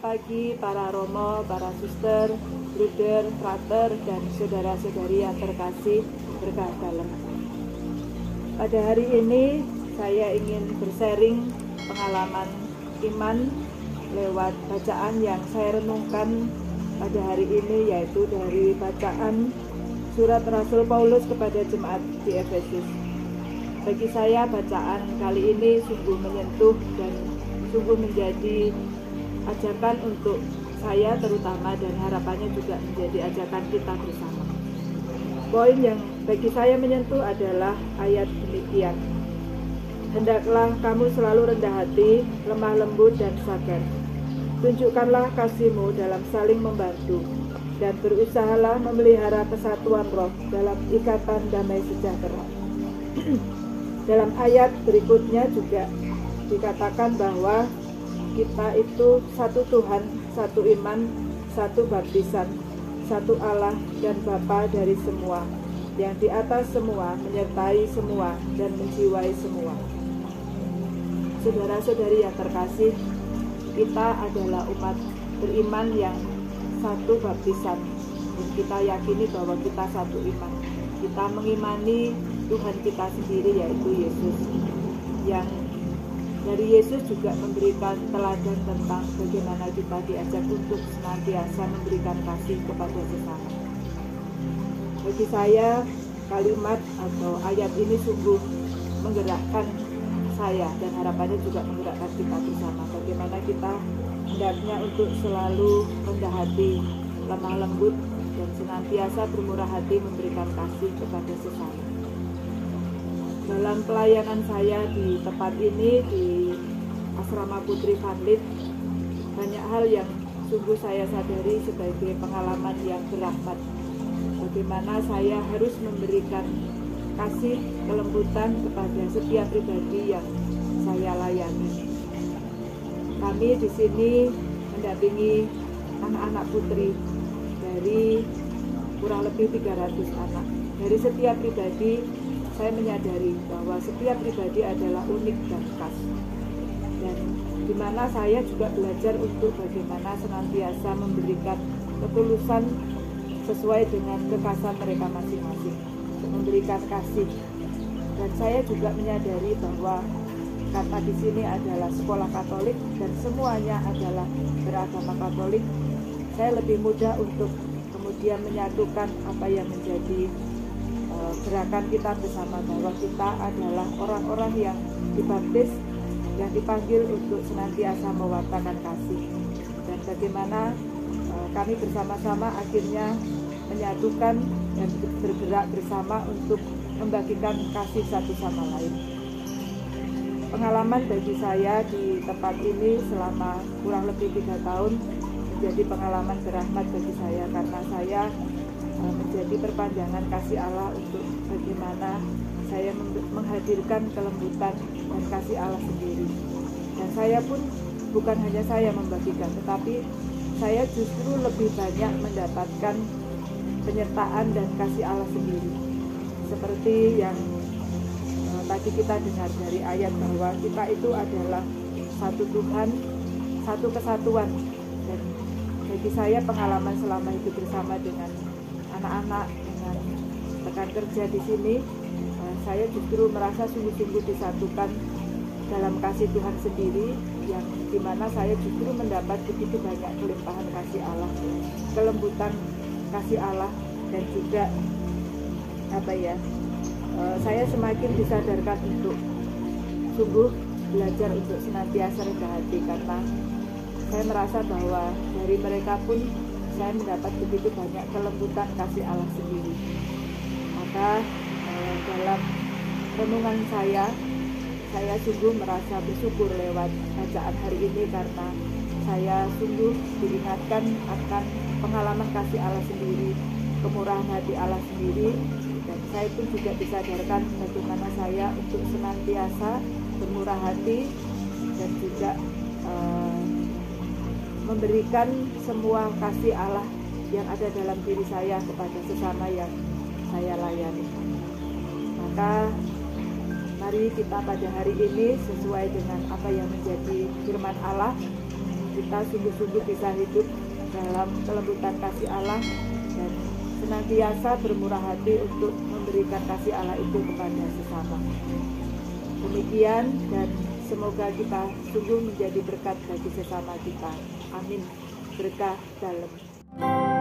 pagi para romo, para suster, bruder, frater, dan saudara-saudari yang terkasih berkah dalam. Pada hari ini saya ingin bersharing pengalaman iman lewat bacaan yang saya renungkan pada hari ini, yaitu dari bacaan surat Rasul Paulus kepada jemaat di Efesus. Bagi saya bacaan kali ini sungguh menyentuh dan sungguh menjadi ajakan untuk saya terutama, dan harapannya juga menjadi ajakan kita bersama. Poin yang bagi saya menyentuh adalah ayat demikian: hendaklah kamu selalu rendah hati, lemah lembut dan sabar. Tunjukkanlah kasihmu dalam saling membantu, dan berusahalah memelihara kesatuan roh dalam ikatan damai sejahtera. Dalam ayat berikutnya juga dikatakan bahwa kita itu satu Tuhan, satu iman, satu baptisan, satu Allah dan Bapa dari semua, yang di atas semua, menyertai semua, dan menjiwai semua. Saudara-saudari yang terkasih, kita adalah umat beriman yang satu baptisan, dan kita yakini bahwa kita satu iman. Kita mengimani Tuhan kita sendiri, yaitu Yesus, yang dari Yesus juga memberikan teladan tentang bagaimana kita diajak untuk senantiasa memberikan kasih kepada sesama. Bagi saya, kalimat atau ayat ini sungguh menggerakkan saya, dan harapannya juga menggerakkan kita bersama. Bagaimana kita hendaknya untuk selalu rendah hati, lemah lembut, dan senantiasa bermurah hati memberikan kasih kepada sesama. Dalam pelayanan saya di tempat ini, di Asrama Putri Van Lith, banyak hal yang sungguh saya sadari sebagai pengalaman yang berahmat. Bagaimana saya harus memberikan kasih, kelembutan kepada setiap pribadi yang saya layani. Kami di sini mendampingi anak-anak putri dari kurang lebih 300 anak. Dari setiap pribadi, saya menyadari bahwa setiap pribadi adalah unik dan khas, dan di mana saya juga belajar untuk bagaimana senantiasa memberikan ketulusan sesuai dengan kekhasan mereka masing-masing, memberikan kasih. Dan saya juga menyadari bahwa karena di sini adalah sekolah Katolik dan semuanya adalah beragama Katolik, saya lebih mudah untuk kemudian menyatukan apa yang menjadi gerakan kita bersama, bahwa kita adalah orang-orang yang dibaptis, yang dipanggil untuk senantiasa mewartakan kasih, dan bagaimana kami bersama-sama akhirnya menyatukan dan bergerak bersama untuk membagikan kasih satu sama lain. Pengalaman bagi saya di tempat ini selama kurang lebih 3 tahun menjadi pengalaman berahmat bagi saya, karena saya menjadi perpanjangan kasih Allah untuk bagaimana saya menghadirkan kelembutan dan kasih Allah sendiri. Dan saya pun bukan hanya saya membagikan, tetapi saya justru lebih banyak mendapatkan penyertaan dan kasih Allah sendiri. Seperti yang tadi kita dengar dari ayat bahwa kita itu adalah satu Tuhan, satu kesatuan. Dan bagi saya pengalaman selama hidup bersama dengan anak-anak, dengan rekan kerja di sini, saya justru merasa sungguh-sungguh disatukan dalam kasih Tuhan sendiri, yang dimana saya justru mendapat begitu banyak kelimpahan kasih Allah, kelembutan kasih Allah, dan juga saya semakin disadarkan untuk sungguh belajar untuk senantiasa rendah hati, karena saya merasa bahwa dari mereka pun saya mendapat begitu banyak kelembutan kasih Allah sendiri. Maka dalam renungan saya sungguh merasa bersyukur lewat bacaan hari ini, karena saya sungguh diingatkan akan pengalaman kasih Allah sendiri, kemurahan hati Allah sendiri, dan saya pun juga disadarkan bagaimana saya untuk senantiasa bermurah hati dan juga memberikan semua kasih Allah yang ada dalam diri saya kepada sesama yang saya layani. Maka mari kita pada hari ini sesuai dengan apa yang menjadi firman Allah, kita sungguh-sungguh bisa hidup dalam kelembutan kasih Allah dan senantiasa bermurah hati untuk memberikan kasih Allah itu kepada sesama. Demikian, dan semoga kita sungguh menjadi berkat bagi sesama kita. Amin. Berkah dalam.